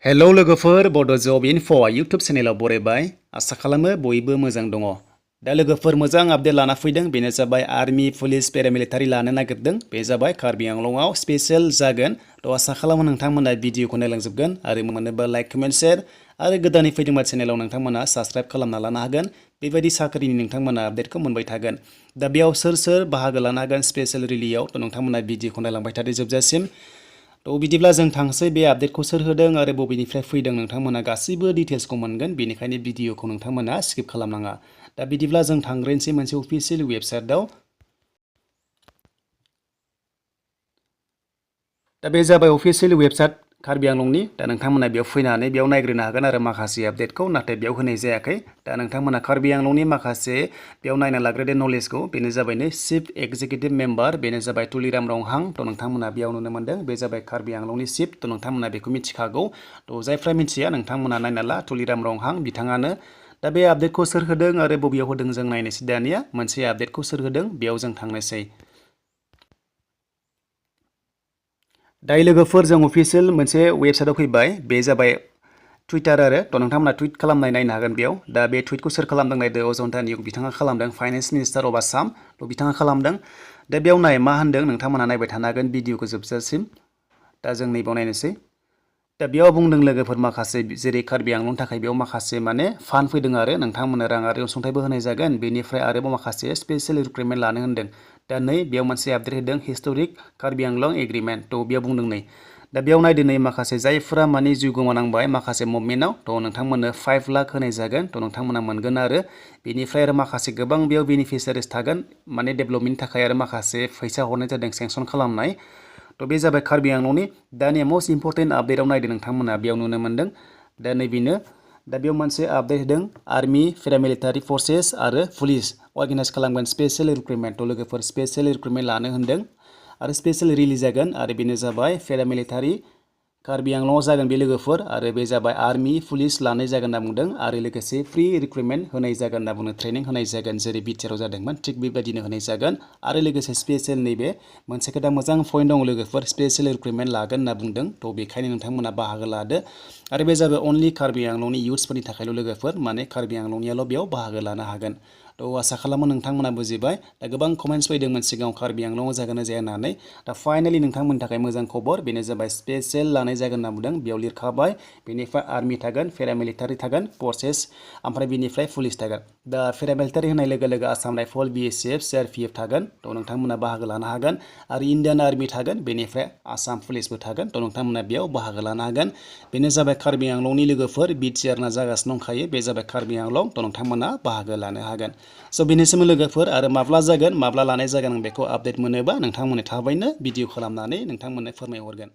Hello लोगोफोर बड' जब enough' YouTube चेनेलाव बरायबाय आसा खालामो बयबो मोजां दङ। दा लोगोफोर मोजां आपडेट लाना फैदों बेनो जाबाय आर्मी पुलिस पेरामिलिटारि लानो नागिरदों बे जाबाय कार्बि आंलंआव स्पेशल जागोन। थ' आसा खालामो नोंथांमोना भिडिअखौ नायलांजोबगोन आरो मोनोबा लाइक कमेन्ट शेयार आरो गोदानै फैदोंबा चेनेलाव नोंथांमोना साबस्क्राइब खालामना लानो हागोन। बेबायदि साख्रिनि नोंथांमोना आपडेटखौ मोनबाय थागोन। दा बेयाव सोर बाहागो लानो हागोन स्पेशल रिलियाव थ' नोंथांमोना भिडिअखौ नायलांबाय थादो जोबजासिम। थ' बिदिब्ला जों थांसै बे आपडेटखौ सोर होदों आरो बबेनिफ्राय फैदों नोंथांमोना गासैबो डिटेल्सखौ मोनगोन बेनिखायनो भिडिअखौ नोंथांमोना स्किप खालामनाङा। दा बिदिब्ला जों थांग्रोनोसै मोनसे अफिसियेल वेबसाइटआव। दा बे जाबाय अफिसियेल वेबसाइट कार्बि आंलंनि। दा नोंथांमोना बेयाव फैनानै बेयाव नायग्रोनो हागोन आरो माखासे आपडेटखौ नाथाय बेयाव होनाय जायाखै। दा नोंथांमोना कार्बि आंलंनि माखासे बेयाव नायना लाग्रोदो नलेजखौ बेनो जाबायनो चिफ एक्जिकिउटिभ मेम्बार बेनो जाबाय तुलिराम रंहां। थ' नोंथांमोना बेयाव नुनो मोन्दों बे जाबाय कार्बि आंलंनि चिफ। थ' नोंथांमोना बेखौ मिथिखागौ। थ' जायफ्रा मिथिया नोंथांमोना नायना ला तुलिराम रंहां बिथाङानो। दा बे आपडेटखौ सोर होदों आरो बबेयाव होदों जों नायनोसै दानिया मोनसे आपडेटखौ सोर होदों बेयाव जों थांनोसै। दायो लोगोफोर जों अफिसियेल मोनसे वेबसाइटआव फैबाय बे जाबाय टुइटार आरो थ' नोंथांमोना टुइट खालामनाय नायनो हागोन बेयाव। दा बे टुइटखौ सोर खालामदों नायदो अजन्ता नियुग बिथाङा खालामदों फाइनेन्स मिनिस्टार अफ आसाम। थ' बिथाङा खालामदों। दा बेयाव नाय मा होनदों नोंथांमोना नायबाय थानो हागोन भिडिअखौ जोबजासिम। दा जों नैबाव नायनोसै। दा बेयाव बुंदों लोगोफोर माखासे जेरै कार्बि आंलंनि थाखाय बेयाव माखासे माने फान्ड फैदों आरो नोंथांमोना राङारि अनसुंथाइबो होनाय जागोन बेनिफ्राय आरोबाव माखासे स्पेशेल रिक्रुटमेन्ट लानो होनदों। दा नै बेयाव मोनसे आपडेट होदों हिस्ट'रिक कार्बि आंलं एग्रिमेन्ट। थ' बेयाव बुंदों नै। दा बेयाव नायदो नै माखासे जायफोरा माने जिउ गोमानांबाय माखासे मुभमेन्टआव थ' नोंथांमोननो 5 लाख होनाय जागोन। थ' नोंथांमोना मोनगोन आरो बेनिफ्राय आरो माखासे गोबां बेयाव बेनिफिसियारिस थागोन माने डेभेलपमेन्टनि थाखाय आरो माखासे फैसा हरनाय जादों सेंसन खालामनाय। थ' बे जाबाय कार्बि आंलंनि। दानिया मस्ट इम्परटेन्ट आपडेटआव नायदो नोंथांमोना बेयाव नुनो मोन्दों। दा नैबेनो दा बेयाव मोनसे आपडेट होदों आर्मी पेरामिलिटारि फर्सेस आरो पुलिस अर्गेनाइज खालामगोन स्पेशेल रिक्रुटमेन्ट। थ' लोगोफोर स्पेशेल रिक्रुटमेन्ट लानो होनदों आरो स्पेशेल रिलिज जागोन आरो बेनो जाबाय पेरामिलिटारि कार्बि आंलंआव जागोन बे लोगोफोर आरो बे जाबाय आर्मी पुलिस लानाय जागोन होनना बुंदों आरो लोगोसे फ्रि रिक्रुटमेन्ट होनाय जागोन होनना बुंदों ट्रेनिं होनाय जागोन जेरै बिटिआरआव जादोंमोन थिग बेबायदिनो होनाय जागोन आरो लोगोसे स्पेशेल नैबे मोनसे खोथा मोजां पइन्ट दं लोगोफोर स्पेशेल रिक्रुटमेन्ट लागोन होनना बुंदों। थ' बेखायनो नोंथांमोना बाहागो लादो आरो बे जाबाय अनलि कार्बि आंलंनि इयुथ्सफोरनि थाखायल' लोगोफोर माने कार्बि आंलंनियाल' बेयाव बाहागो लानो हागोन। थ' आसा खालामो नोंथांमोना बुजिबाय। दा गोबां कमेन्ट्स फैदोंमोन सिगाङाव कार्बि आंलंआव जागोन ना जाया होननानै। दा फाइनालि नोंथांमोननि थाखाय मोजां खबर बेनो जाबाय स्पेशेल लानाय जागोन होनना बुंदों बेयाव लिरखाबाय। बेनिफ्राय आर्मि थागोन पेरामिलिटारि थागोन फर्सेस ओमफ्राय बेनिफ्राय पुलिस थागोन। दा पेरामिलिटारि होनाय लोगो लोगो आसाम राइफल BSF CRPF थागोन। थ' नोंथांमोना बाहागो लानो हागोन आरो इण्डियान आर्मि थागोन बेनिफ्राय आसाम पुलिसबो थागोन। थ' नोंथांमोना बेयाव बाहागो लानो हागोन। बेनो जाबाय कार्बि आंलंनि लोगोफोर बिटिआरना जागासिनो दंखायो बे जाबाय कार्बि आंलं। थ' नोंथांमोना बाहागो लानो हागोन। स' बेनिसिम लोगोफोर आरो माब्ला जागोन माब्ला लानाय जागोन आं बेखौ आपडेट मोनोबा नोंथांमोननो थाबैनो भिडिअ खालामनानै नोंथांमोननो फोरमायहरगोन।